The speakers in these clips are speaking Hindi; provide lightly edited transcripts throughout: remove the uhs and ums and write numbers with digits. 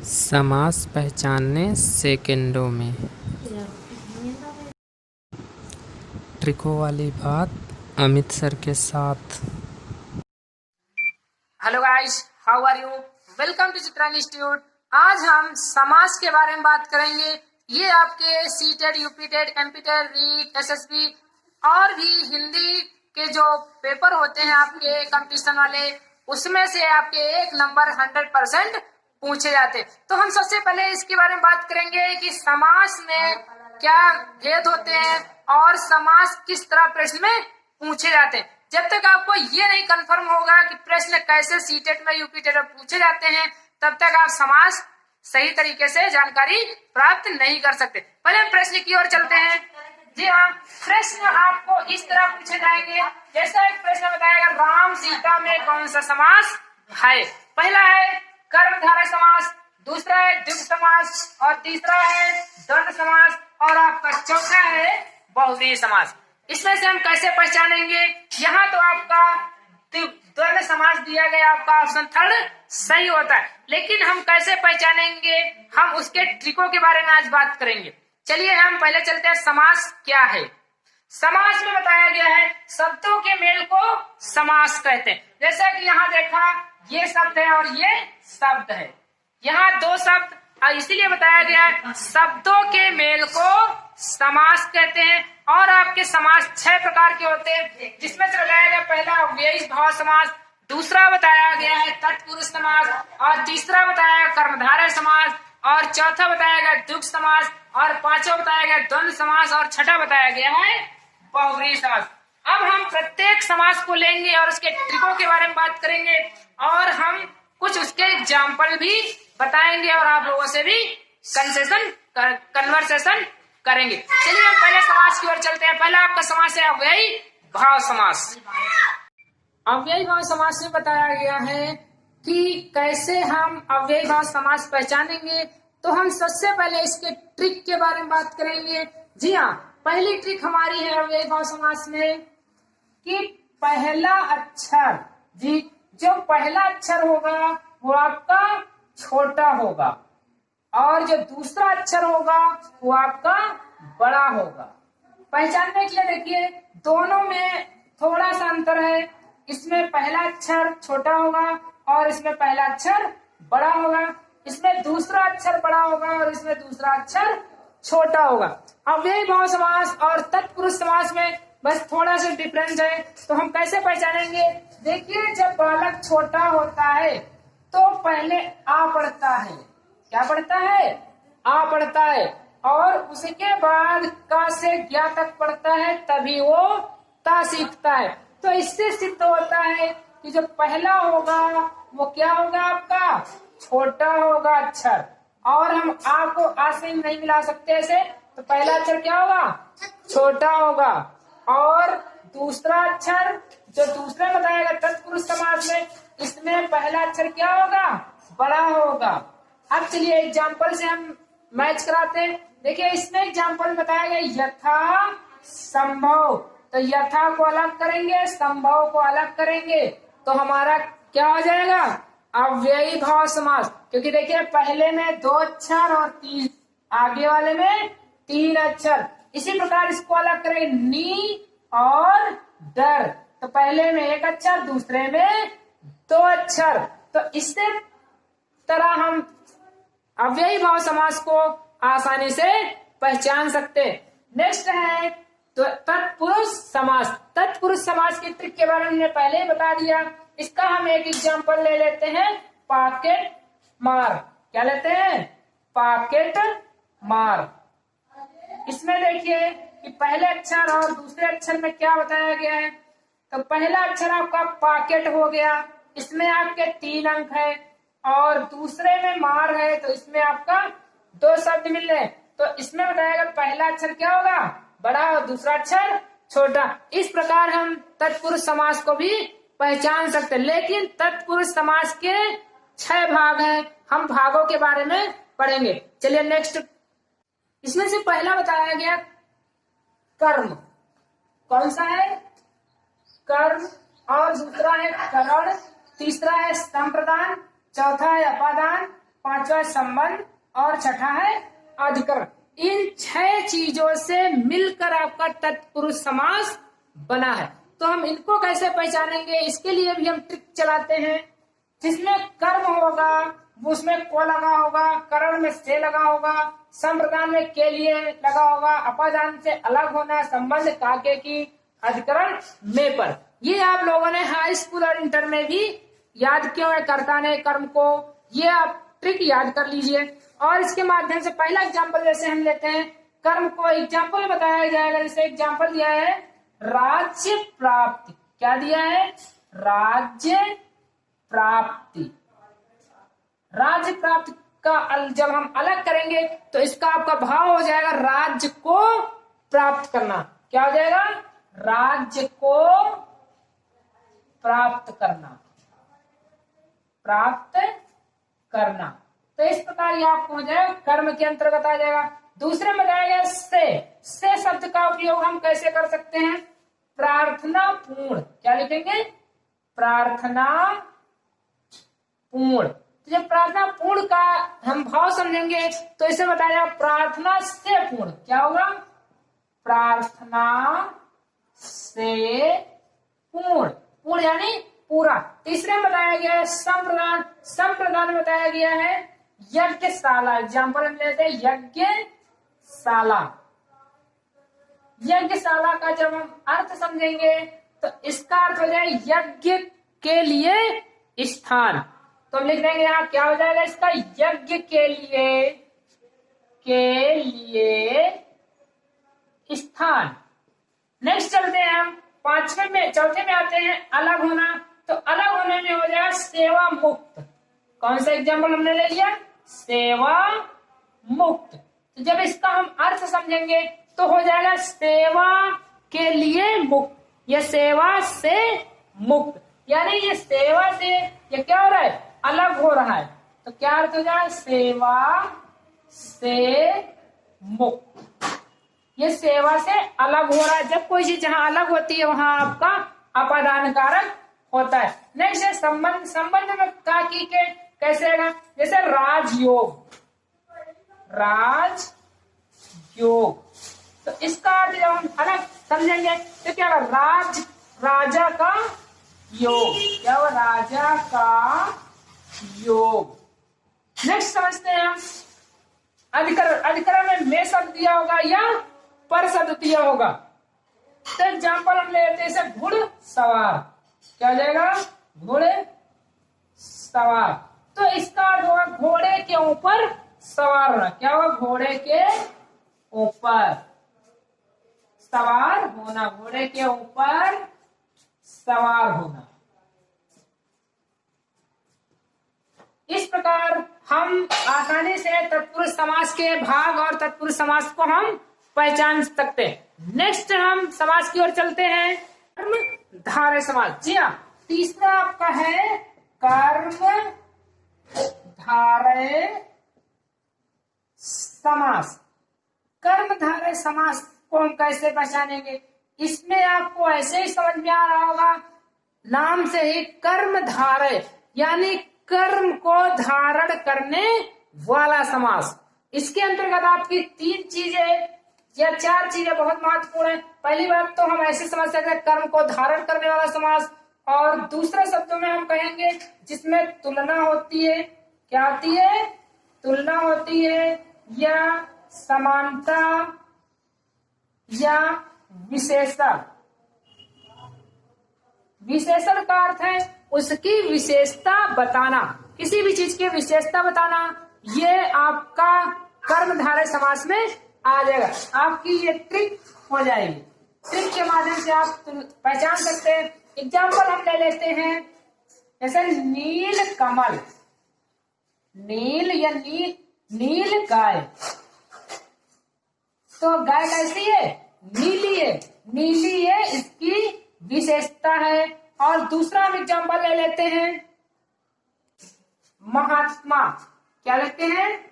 समास पहचानने सेकंडों में। ट्रिकों वाली बात अमित सर के साथ। Hello guys, how are you? Welcome to Chitra institute. आज हम समास के बारे में बात करेंगे। ये आपके सीटेड, यूपीटेड, एमपीटेड, रीट, एसएसबी और भी हिंदी के जो पेपर होते हैं आपके कंपटीशन वाले, उसमें से आपके एक नंबर 100% पूछे जाते। तो हम सबसे पहले इसके बारे में बात करेंगे कि समास में क्या भेद होते हैं और समास किस तरह प्रश्न में पूछे जाते हैं। जब तक आपको ये नहीं कंफर्म होगा कि प्रश्न कैसे सीटेट में, यूपीटेट में पूछे जाते हैं, तब तक आप समास सही तरीके से जानकारी प्राप्त नहीं कर सकते। पहले हम प्रश्न की ओर चलते हैं। जी हाँ, प्रश्न आपको इस तरह पूछे जाएंगे। जैसा एक प्रश्न बताएगा, राम सीता में कौन सा समास है? पहला है कर्मधारय समास, दूसरा है द्विगु समास और तीसरा है द्वंद्व समास और आपका चौथा है बहुव्रीहि समास। इसमें से हम कैसे पहचानेंगे? यहाँ तो आपका द्वंद्व समास दिया गया, आपका ऑप्शन थर्ड सही होता है, लेकिन हम कैसे पहचानेंगे, हम उसके ट्रिकों के बारे में आज बात करेंगे। चलिए हम पहले चलते हैं, समास क्या है। समास में बताया गया है शब्दों के मेल को समास कहते हैं। जैसा कि यहाँ देखा, ये शब्द है और ये शब्द है, यहाँ दो शब्द, और इसीलिए बताया गया है शब्दों के मेल को समास कहते हैं। और आपके समास 6 प्रकार के होते हैं, जिसमें से बताया गया पहला अव्ययी भाव समास, दूसरा बताया गया है तत्पुरुष समास, और तीसरा बताया गया कर्मधारय समास, और चौथा बताया गया द्विगु समास, और पांचवा बताया गया द्वंद्व समास, और छठा बताया गया है बहुव्रीहि समास। अब हम प्रत्येक समास को लेंगे और उसके ट्रिकों के बारे में बात करेंगे, और हम कुछ उसके एग्जाम्पल भी बताएंगे और आप लोगों से भी कन्वर्सेशन करेंगे। चलिए हम पहले समास की ओर चलते हैं। पहला आपका समास है अव्ययी भाव समास। अव्ययी भाव समास में बताया गया है कि कैसे हम अव्ययी भाव समास पहचानेंगे। तो हम सबसे पहले इसके ट्रिक के बारे में बात करेंगे। जी हाँ, पहली ट्रिक हमारी है अव्ययी भाव समास में कि पहला अक्षर, जी, जो पहला अक्षर होगा वो आपका छोटा होगा और जो दूसरा अक्षर होगा वो आपका बड़ा होगा। पहचानने के लिए देखिए, दोनों में थोड़ा सा अंतर है। इसमें पहला अक्षर छोटा होगा और इसमें पहला अक्षर बड़ा होगा। इसमें दूसरा अक्षर बड़ा होगा और इसमें दूसरा अक्षर छोटा होगा। अव्ययी भाव समास और तत्पुरुष समास में बस थोड़ा सा डिफरेंस है। तो हम कैसे पहचानेंगे? देखिए, जब बालक छोटा होता है तो पहले आ पढ़ता है। क्या पढ़ता है? आ पढ़ता है, और उसके बाद का से ज्ञा तक पढ़ता है, तभी वो ता सीखता है। तो इससे सिद्ध होता है कि जो पहला होगा वो क्या होगा, आपका छोटा होगा अक्षर, और हम आ को आ से नहीं मिला सकते ऐसे, तो पहला अक्षर क्या होगा? छोटा होगा, और दूसरा अक्षर जो दूसरा बताएगा तत्पुरुष समास में, इसमें पहला अक्षर क्या होगा? बड़ा होगा। अब चलिए एग्जाम्पल से हम मैच कराते हैं। देखिए, इसमें एग्जाम्पल बताया गया यथा संभव, तो यथा को अलग करेंगे, संभव को अलग करेंगे, तो हमारा क्या हो जाएगा? अव्ययी भाव समास। क्योंकि देखिए, पहले में 2 अक्षर और 3, आगे वाले में 3 अक्षर। इसी प्रकार इसको अलग करेंगे, नी और डर, तो पहले में 1 अक्षर, दूसरे में 2 अक्षर। तो इससे तरह हम अव्ययी भाव समास को आसानी से पहचान सकते। नेक्स्ट है तो तत्पुरुष समास। तत्पुरुष समास की ट्रिक के बारे में पहले ही बता दिया। इसका हम एक एग्जांपल ले लेते हैं, पॉकेट मार। क्या लेते हैं? पॉकेट मार। इसमें देखिए कि पहले अक्षर और दूसरे अक्षर में क्या बताया गया है। तो पहला अक्षर आपका पॉकेट हो गया, इसमें आपके 3 अंक है, और दूसरे में मार है, तो इसमें आपका 2 शब्द मिल रहे। तो इसमें बताया गया पहला अक्षर क्या होगा? बड़ा, और दूसरा अक्षर छोटा। इस प्रकार हम तत्पुरुष समास को भी पहचान सकते हैं। लेकिन तत्पुरुष समास के 6 भाग हैं, हम भागों के बारे में पढ़ेंगे। चलिए नेक्स्ट, इसमें से पहला बताया गया कर्म। कौन सा है? कर्म, और दूसरा है करण, तीसरा है संप्रदान, चौथा है अपादान, पांचवा संबंध और छठा है अधिकरण। इन 6 चीजों से मिलकर आपका तत्पुरुष समास बना है। तो हम इनको कैसे पहचानेंगे, इसके लिए भी हम ट्रिक चलाते हैं। जिसमें कर्म होगा उसमें को लगा होगा, करण में से लगा होगा, संप्रदान में के लिए लगा होगा, अपादान से अलग होना, संबंध काके की, अधिकरण में पर। ये आप लोगों ने हाई स्कूल और इंटर में भी याद किया है, कर्ता ने कर्म को। ये आप ट्रिक याद कर लीजिए। और इसके माध्यम से पहला एग्जाम्पल जैसे हम लेते हैं, कर्म को एग्जाम्पल बताया जाएगा। जैसे एग्जाम्पल दिया है राज्य प्राप्ति। क्या दिया है? राज्य प्राप्ति। राज्य प्राप्ति का जब हम अलग करेंगे तो इसका आपका भाव हो जाएगा राज्य को प्राप्त करना। क्या हो जाएगा? राज्य को प्राप्त करना, प्राप्त करना। तो इस प्रकार ये आपको हो जाएगा कर्म के अंतर्गत आ जाएगा। दूसरे में बताया से शब्द का उपयोग हम कैसे कर सकते हैं? प्रार्थना पूर्ण। क्या लिखेंगे? प्रार्थना पूर्ण। तो जब प्रार्थना पूर्ण का हम भाव समझेंगे तो इसे बताया प्रार्थना से पूर्ण। क्या होगा? प्रार्थना से पूर्ण। पूर्ण यानी पूरा। तीसरे में बताया गया है संप्रदान। संप्रदान में बताया गया है यज्ञशाला। एग्जाम्पल हम लेते हैं यज्ञशाला। यज्ञशाला का जब हम अर्थ समझेंगे तो इसका अर्थ हो जाए यज्ञ के लिए स्थान। तो हम लिख देंगे यहाँ क्या हो जाएगा इसका? यज्ञ के लिए स्थान। नेक्स्ट चलते हैं हम चौथे में आते हैं अलग होना। तो अलग होने में हो जाएगा सेवा मुक्त। कौन सा एग्जाम्पल हमने ले लिया? सेवा मुक्त। तो जब इसका हम अर्थ समझेंगे तो हो जाएगा सेवा के लिए मुक्त, या सेवा से मुक्त। यानी ये सेवा से ये क्या हो रहा है? अलग हो रहा है। तो क्या अर्थ हो जाए? सेवा से मुक्त। ये सेवा से अलग हो रहा है। जब कोई चीज जहां अलग होती है वहां आपका अपादान कारक होता है। नेक्स्ट है संबंध। संबंध में का की के कैसे आएगा? जैसे राजयोग। राजयोग। तो इसका अर्थ जब हम अलग समझेंगे तो क्या होगा? राजा का योग। क्या हुआ? राजा का योग। नेक्स्ट समझते हैं हम अधिकरण। अधिकरण में शब्द दिया होगा या पर शब्द दिया होगा। तो एग्जाम्पल हम लेते हैं जैसे घुड़सवार। क्या हो जाएगा? घोड़े सवार। तो इसका अर्थ होगा घोड़े के ऊपर सवार होना। क्या होगा? घोड़े के ऊपर सवार होना। घोड़े के ऊपर सवार होना। इस प्रकार हम आसानी से तत्पुरुष समास के भाग और तत्पुरुष समास को हम पहचान सकते हैं। नेक्स्ट हम समास की ओर चलते हैं, कर्म धारय समास। जी हाँ, तीसरा आपका है कर्म धारय समास। कर्म धारय समास को हम कैसे पहचानेंगे? इसमें आपको ऐसे ही समझ में आ रहा होगा, नाम से ही कर्म धारय यानी कर्म को धारण करने वाला समास। इसके अंतर्गत आपकी 3 चीजें या 4 चीजें बहुत महत्वपूर्ण है। पहली बात तो हम ऐसे समझ सकते हैं कर्म को धारण करने वाला समास, और दूसरे शब्दों में हम कहेंगे जिसमें तुलना होती है। क्या होती है? तुलना होती है, या समानता या विशेषण। विशेषण का अर्थ है उसकी विशेषता बताना, किसी भी चीज की विशेषता बताना। ये आपका कर्मधारय समास में आ जाएगा। आपकी ये ट्रिक हो जाएगी। ट्रिक के माध्यम से आप पहचान सकते हैं। एग्जाम्पल हम ले लेते हैं, जैसे नील कमल। नील या नील गाय। तो गाय कैसी है? नीली है। नीली है, इसकी विशेषता है। और दूसरा हम एग्जाम्पल ले लेते हैं, महात्मा। क्या लेते हैं?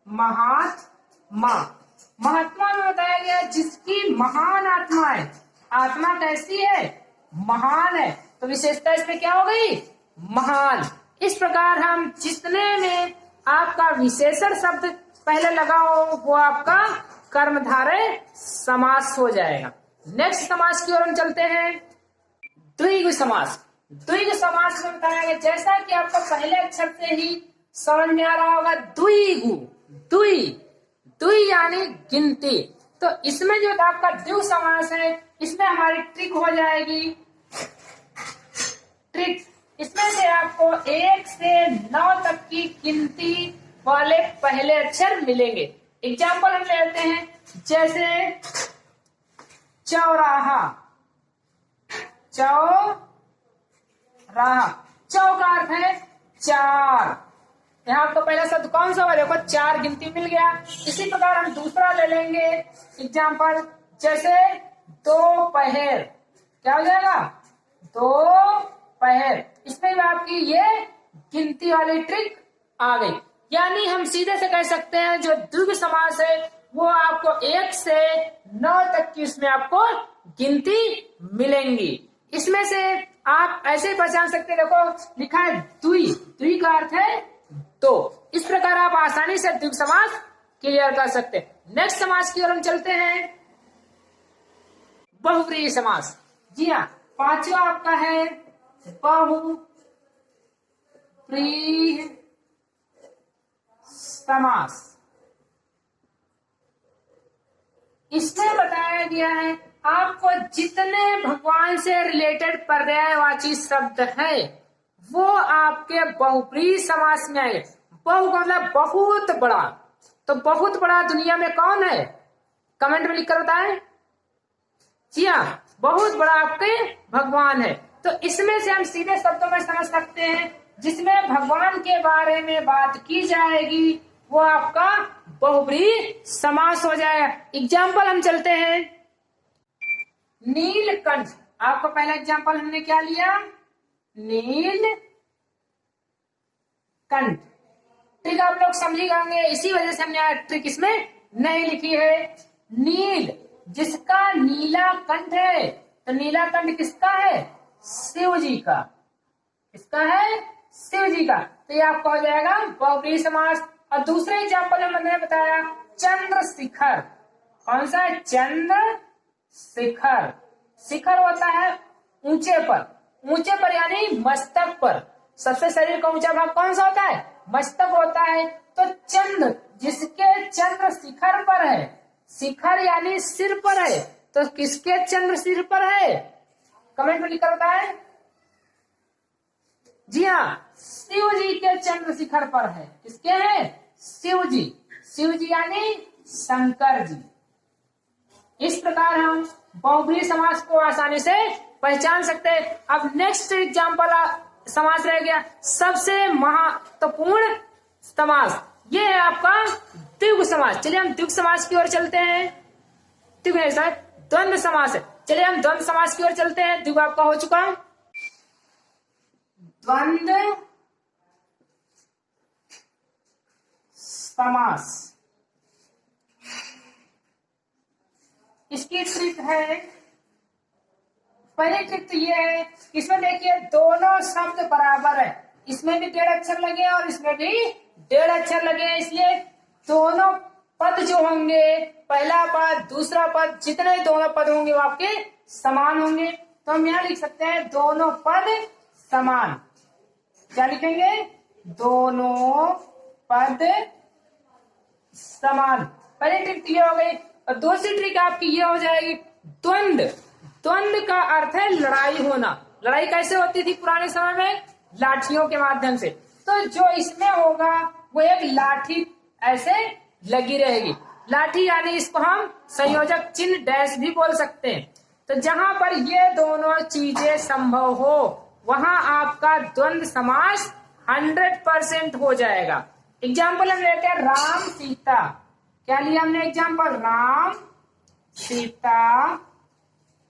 महात्मा। महात्मा में बताया गया जिसकी महान आत्मा है। आत्मा कैसी है? महान है। तो विशेषता इसमें क्या हो गई? महान। इस प्रकार हम जितने में आपका विशेषण शब्द पहले लगा हो वो आपका कर्मधारय समास हो जाएगा। नेक्स्ट समास की ओर हम चलते हैं। द्विगु समास। द्विगु समास में बताया गया, जैसा कि आपको पहले अक्षर से ही समझ में आ रहा होगा, द्विगु, द्वि यानी गिनती। तो इसमें जो आपका द्विगु समास है, इसमें हमारी ट्रिक हो जाएगी। ट्रिक इसमें से आपको 1 से 9 तक की गिनती वाले पहले अक्षर मिलेंगे। एग्जाम्पल हम लेते हैं, जैसे चौराहा, चौ का अर्थ है 4। यहाँ आपको पहला शब्द कौन सा हुआ, देखो 4 गिनती मिल गया। इसी प्रकार हम दूसरा ले लेंगे एग्जाम्पल, जैसे दोपहर, क्या हो जाएगा, दोपहर। इसमें भी आपकी ये गिनती वाली ट्रिक आ गई। यानी हम सीधे से कह सकते हैं जो द्विगु समास है वो आपको 1 से 9 तक की इसमें आपको गिनती मिलेंगी। इसमें से आप ऐसे ही पहचान सकते हैं, देखो लिखा है द्वि का अर्थ है 2। इस प्रकार आप आसानी से द्विगु समास क्लियर कर सकते हैं। नेक्स्ट समास की ओर हम चलते हैं, बहुव्रीहि समास। जी हाँ, पांचवा आपका है बहुव्रीहि समास। इसमें बताया गया है आपको जितने भगवान से रिलेटेड पर्यायवाची शब्द है वो आपके बहुव्रीहि समास में आए। बहु का मतलब बहुत बड़ा, तो बहुत बड़ा दुनिया में कौन है, कमेंट में लिखकर बताएं। जी हाँ, बहुत बड़ा आपके भगवान है। तो इसमें से हम सीधे शब्दों में समझ सकते हैं, जिसमें भगवान के बारे में बात की जाएगी वो आपका बहुव्रीहि समास हो जाएगा। एग्जाम्पल हम चलते हैं, नीलकंठ। आपको पहला एग्जाम्पल हमने क्या लिया, नीलकंठ। ट्रिक आप लोग समझी होंगे, इसी वजह से हमने ट्रिक इसमें नहीं लिखी है। नील, जिसका नीला कंठ है, तो नीला कंठ किसका है, शिव जी का। किसका है, शिव जी का। तो ये आपका हो जाएगा बहुव्रीहि समास। और दूसरे एग्जाम्पल में मैंने बताया चंद्रशिखर। कौन सा है, चंद्रशिखर। शिखर होता है ऊंचे पर, ऊंचे पर यानी मस्तक पर। सबसे शरीर का ऊंचा भाग कौन सा होता है, मस्तक होता है। तो चंद्र, जिसके चंद्र शिखर पर है, शिखर यानी सिर पर है, तो किसके चंद्र सिर पर है, कमेंट में लिखकर बताएं। जी हाँ, शिव जी के चंद्र शिखर पर है। किसके हैं, शिव जी। शिव जी यानी शंकर जी। इस प्रकार हम बहुव्रीहि समास को आसानी से पहचान सकते हैं। अब नेक्स्ट एग्जाम्पल समास रह गया, सबसे महत्वपूर्ण समास, ये है आपका द्विगु समास। चलिए हम द्विगु समास की ओर चलते हैं। द्विगु है सर, द्वंद्व समास है। चलिए हम द्वंद्व समास की ओर चलते हैं। द्विगु आपका हो चुका, द्वंद्व समास। इसकी ट्रिक है, पहली ट्रिक तो ये है, इसमें देखिए दोनों शब्द बराबर है। इसमें भी 1.5 अक्षर लगे और इसमें भी 1.5 अक्षर लगे, इसलिए दोनों पद जो होंगे, पहला पद दूसरा पद, जितने दोनों पद होंगे वो आपके समान होंगे। तो हम यहाँ लिख सकते हैं दोनों पद समान। क्या लिखेंगे, दोनों पद समान। पहली ट्रिक ये हो गई। और दूसरी ट्रिक आपकी ये हो जाएगी द्वंद्व। द्वंद्व का अर्थ है लड़ाई होना। लड़ाई कैसे होती थी पुराने समय में, लाठियों के माध्यम से। तो जो इसमें होगा वो एक लाठी ऐसे लगी रहेगी। लाठी यानी इसको हम संयोजक चिन्ह डैश भी बोल सकते हैं। तो जहां पर ये दोनों चीजें संभव हो वहां आपका द्वंद्व समास 100% हो जाएगा। एग्जाम्पल हम लेते हैं राम सीता। क्या लिया हमने एग्जाम्पल, राम सीता।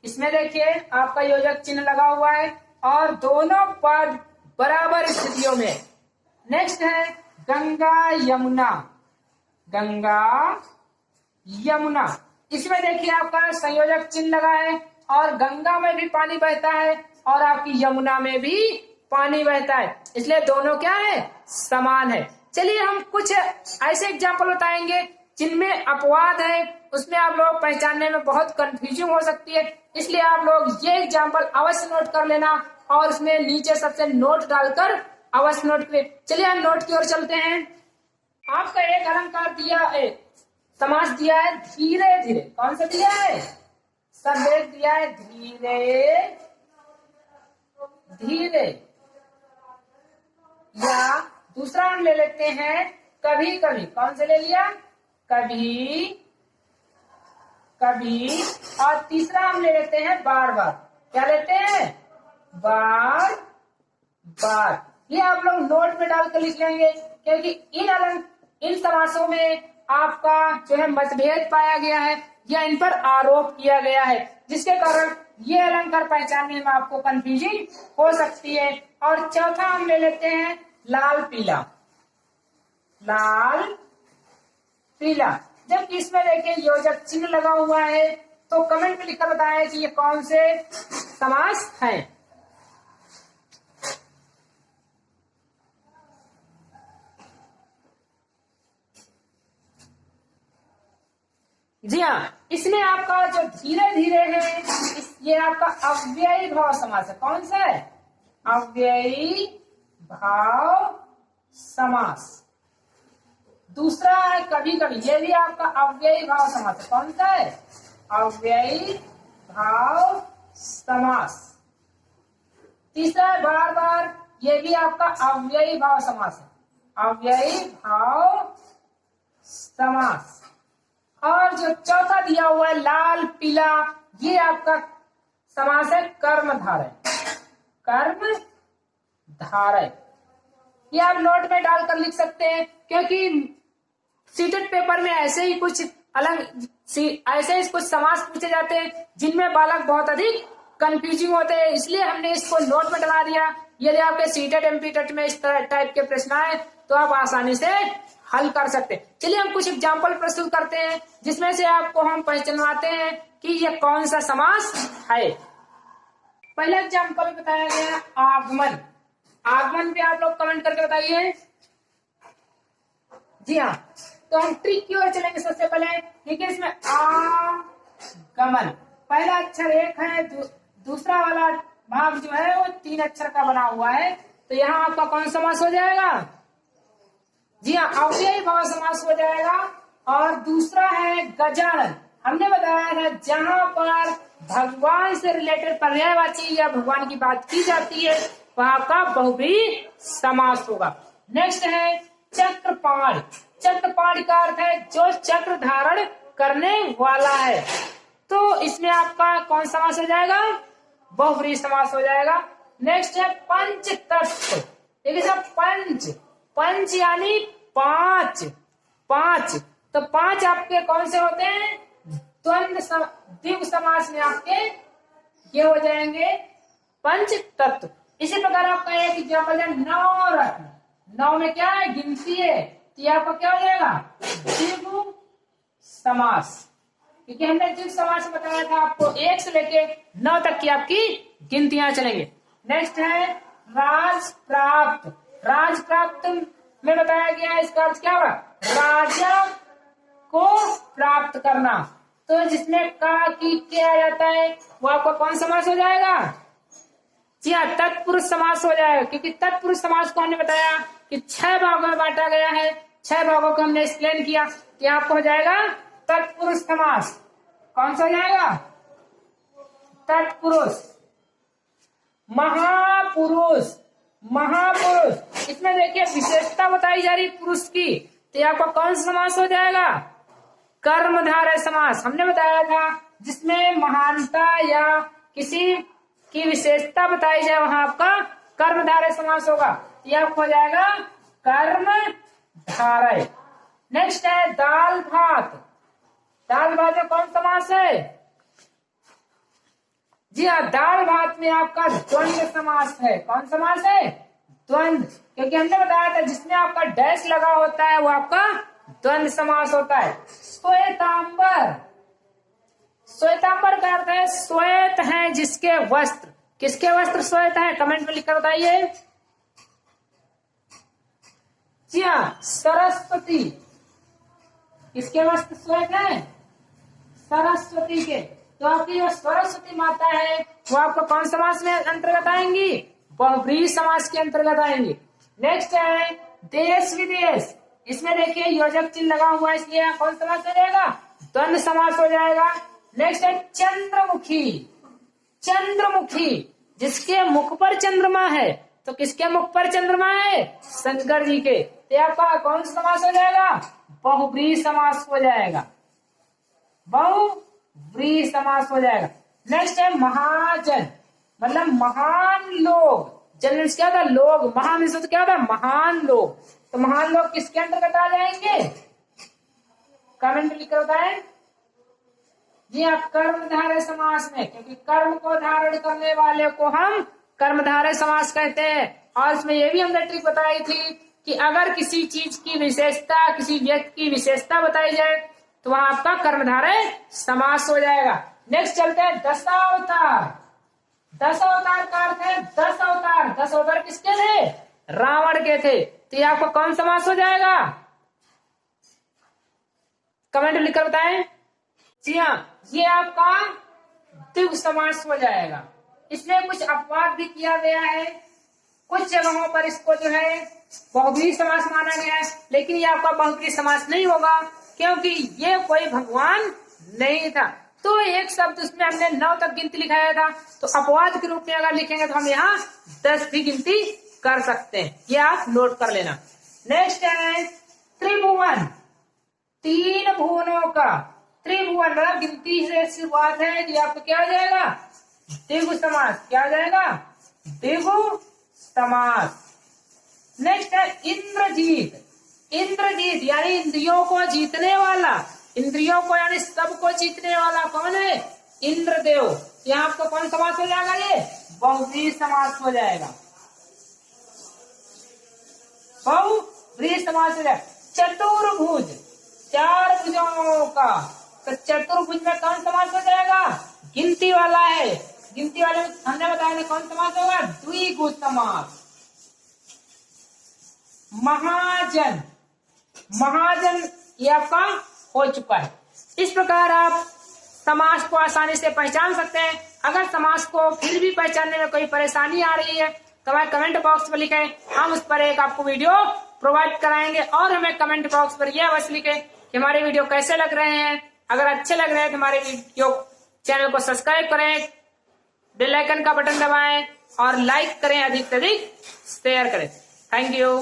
इसमें देखिए आपका योजक चिन्ह लगा हुआ है और दोनों पद बराबर स्थितियों में। नेक्स्ट है गंगा यमुना। गंगा यमुना, इसमें देखिए आपका संयोजक चिन्ह लगा है और गंगा में भी पानी बहता है और आपकी यमुना में भी पानी बहता है, इसलिए दोनों क्या है, समान है। चलिए हम कुछ ऐसे एग्जाम्पल बताएंगे जिनमें अपवाद है, उसमें आप लोग पहचानने में बहुत कंफ्यूजिंग हो सकती है, इसलिए आप लोग ये एग्जाम्पल अवश्य नोट कर लेना और उसमें नीचे सबसे नोट डालकर अवश्य नोट करें। चलिए हम नोट की ओर चलते हैं। आपका एक अलंकार दिया है, समास दिया है धीरे धीरे। कौन सा दिया है? शब्द दिया है धीरे धीरे। या दूसरा हम ले लेते हैं कभी कभी। कौन से ले लिया? कभी कभी। और तीसरा हम ले लेते हैं बार बार। क्या लेते हैं? बार बार। ये आप लोग नोट में डालकर लिख लेंगे, क्योंकि इन समासों में आपका जो है मतभेद पाया गया है या इन पर आरोप किया गया है, जिसके कारण ये अलंकार पहचानने में आपको कंफ्यूजिंग हो सकती है। और चौथा हम ले लेते हैं लाल पीला। लाल पीला। जबकि इसमें देखिए योजक चिन्ह लगा हुआ है, तो कमेंट में लिखकर बताएं कि ये कौन से समास हैं। जी हाँ, इसमें आपका जो धीरे धीरे है ये आपका अव्ययी भाव समास है। कौन सा है? अव्ययी भाव समास। दूसरा है कभी कभी, ये भी आपका अव्ययी भाव समास है। कौन सा है? अव्ययी भाव समास। तीसरा है बार बार, ये भी आपका अव्ययी भाव समास है। अव्ययी भाव समास। और जो चौथा दिया हुआ है लाल पीला, ये आपका समास है कर्मधारय। कर्मधारय। ये आप नोट में डालकर लिख सकते हैं, क्योंकि सीटेट पेपर में ऐसे ही कुछ कुछ समास पूछे जाते हैं जिनमें बालक बहुत अधिक कंफ्यूजिंग होते हैं, इसलिए हमने इसको नोट में डला दिया। यदि आपके सीटेट एमपीटेट में इस तरह टाइप के प्रश्न आए तो आप आसानी से हल कर सकते हैं। चलिए हम कुछ एग्जाम्पल प्रस्तुत करते हैं जिसमें से आपको हम पहचानवाते हैं कि ये कौन सा समास है। पहला एग्जाम्पल बताया गया आगमन। आगमन पे आप लोग कमेंट करके बताइए। जी हाँ, तो हम ट्रिक की ओर चलेंगे। सबसे पहले ठीक है, इसमें आगमन पहला अक्षर एक है, दूसरा वाला भाग जो है वो 3 अक्षर का बना हुआ है, तो यहाँ आपका कौन समास हो जाएगा? जी हाँ, अव्ययी भाव समास हो जाएगा। और दूसरा है गजानन। हमने बताया था जहां पर भगवान से रिलेटेड पर्यायवाची या भगवान की बात की जाती है वहां का बहुव्रीहि समास होगा। नेक्स्ट है चक्रपाण। चक्रपाण का अर्थ है जो चक्र धारण करने वाला है, तो इसमें आपका कौन समास हो जाएगा? बहुव्रीहि समास हो जाएगा। नेक्स्ट है पंच तत्व। देखिए सब पंच यानी 5। तो 5 आपके कौन से होते हैं? द्विगु समास में आपके ये हो जाएंगे पंच तत्व। इसी प्रकार आपका एक एग्जाम्पल है नवरत्न। 9 में क्या है? गिनती है, तो ये आपका क्या हो जाएगा? द्विगु समास। क्योंकि हमने द्विगु समास बताया था आपको 1 से लेके 9 तक की आपकी गिनतियां चलेंगे। नेक्स्ट है राज प्राप्त। राज प्राप्त में बताया गया है इसका अर्थ क्या होगा? राजा को प्राप्त करना। तो जिसमें का की क्या आ जाता है वो आपका कौन समास हो जाएगा? जी हाँ, तत्पुरुष समास हो जाएगा। क्योंकि तत्पुरुष समास को हमने बताया कि 6 भागों में बांटा गया है, 6 भागों को हमने एक्सप्लेन किया कि आपको हो जाएगा तत्पुरुष समास। कौन सा हो जाएगा? तत्पुरुष। महापुरुष। महापुरुष, इसमें देखिए विशेषता बताई जा रही पुरुष की, तो आपका कौन सा समास हो जाएगा? कर्मधारय समास। हमने बताया था जिसमें महानता या किसी की विशेषता बताई जाए वहां आपका कर्मधारय समास होगा, ये आपको हो जाएगा कर्मधारय। नेक्स्ट है दाल भात। दाल भात में कौन समास है? जी हाँ, दाल भात में आपका द्वंद्व समास है। कौन समास है? द्वंद्व। क्योंकि हमने बताया था जिसमें आपका डैश लगा होता है वो आपका द्वंद्व समास होता है। श्वेतांबर। श्वेतांबर का अर्थ है श्वेत है जिसके वस्त्र। किसके वस्त्र श्वेत है? कमेंट में लिखकर बताइए। जी हाँ, सरस्वती किसके वस्त्र श्वेत है? सरस्वती के। तो आपकी जो सरस्वती माता है वो आपको कौन समास में अंतर्गत आएंगी? बहुव्रीहि समास के अंतर्गत आएंगी। नेक्स्ट है देश विदेश। इसमें देखिए योजक चिन्ह लगा हुआ है, इसलिए कौन समास हो जाएगा? द्वंद्व समास हो जाएगा। नेक्स्ट है चंद्रमुखी। चंद्रमुखी जिसके मुख पर चंद्रमा है, तो किसके मुख पर चंद्रमा है? शंकर जी के। तो आपका कौन सा समास हो जाएगा? बहुव्रीहि समास हो जाएगा। बहुव्रीहि समास हो जाएगा। नेक्स्ट है महाजन, मतलब महान लोग। जन मीन्स क्या था? लोग। महान मीन्स क्या था? महान लोग। तो महान लोग किसके अंतर्गत आ जाएंगे? कमेंट लिखकर बताएं। जी हाँ, कर्मधारय समास में, क्योंकि कर्म को धारण करने वाले को हम कर्मधारय समास कहते हैं। और इसमें यह भी हमने ट्रिक बताई थी कि अगर किसी चीज की विशेषता, किसी व्यक्ति की विशेषता बताई जाए तो वहां आपका कर्मधारय समास हो जाएगा। नेक्स्ट चलते हैं दशावतार। दशावतार का अर्थ है 10 अवतार। 10 अवतार किसके थे? रावण के थे। तो ये आपको कौन समास हो जाएगा? कमेंट लिखकर बताएं। जी हाँ, ये आपका द्विगु समास हो जाएगा। इसमें कुछ अपवाद भी किया गया है, कुछ जगहों पर इसको जो है बहुव्रीहि समास माना गया है, लेकिन ये आपका बहुव्रीहि समास नहीं होगा क्योंकि ये कोई भगवान नहीं था। तो एक शब्द उसमें हमने 9 तक गिनती लिखाया था, तो अपवाद के रूप में अगर लिखेंगे तो हम यहाँ 10 भी गिनती कर सकते हैं। ये आप नोट कर लेना। नेक्स्ट है त्रिभुवन। 3 भुवनों का त्रिभुवन, मतलब गिनती से शुरुआत है। ये आपको क्या हो जाएगा? द्विगु समास। क्या हो जाएगा? द्विगु समास। नेक्स्ट है इंद्रजीत। इंद्रजीत यानी इंद्रियों को जीतने वाला। इंद्रियों को यानी सबको जीतने वाला कौन है? इंद्रदेव। यहाँ आपको कौन समास हो जाएगा? ये बहुव्रीहि समास हो जाएगा। बहुव्रीहि समास हो जाएगा। चतुर्भुज, 4 भुजाओं का। तो चतुर्भुज में कौन समास हो जाएगा? गिनती वाला है। गिनती वाले में हमने बताया कौन समास होगा? द्विगु समास। महाजन, महाजन ये आपका हो चुका है। इस प्रकार आप समास को आसानी से पहचान सकते हैं। अगर समास को फिर भी पहचानने में कोई परेशानी आ रही है तो हमें कमेंट बॉक्स में लिखें, हम उस पर एक आपको वीडियो प्रोवाइड कराएंगे। और हमें कमेंट बॉक्स पर यह अवश्य लिखें कि हमारे वीडियो कैसे लग रहे हैं। अगर अच्छे लग रहे हैं तो हमारे वीडियो चैनल को सब्सक्राइब करें, बेल आइकन का बटन दबाएं और लाइक करें, अधिक से अधिक शेयर करें। Thank you.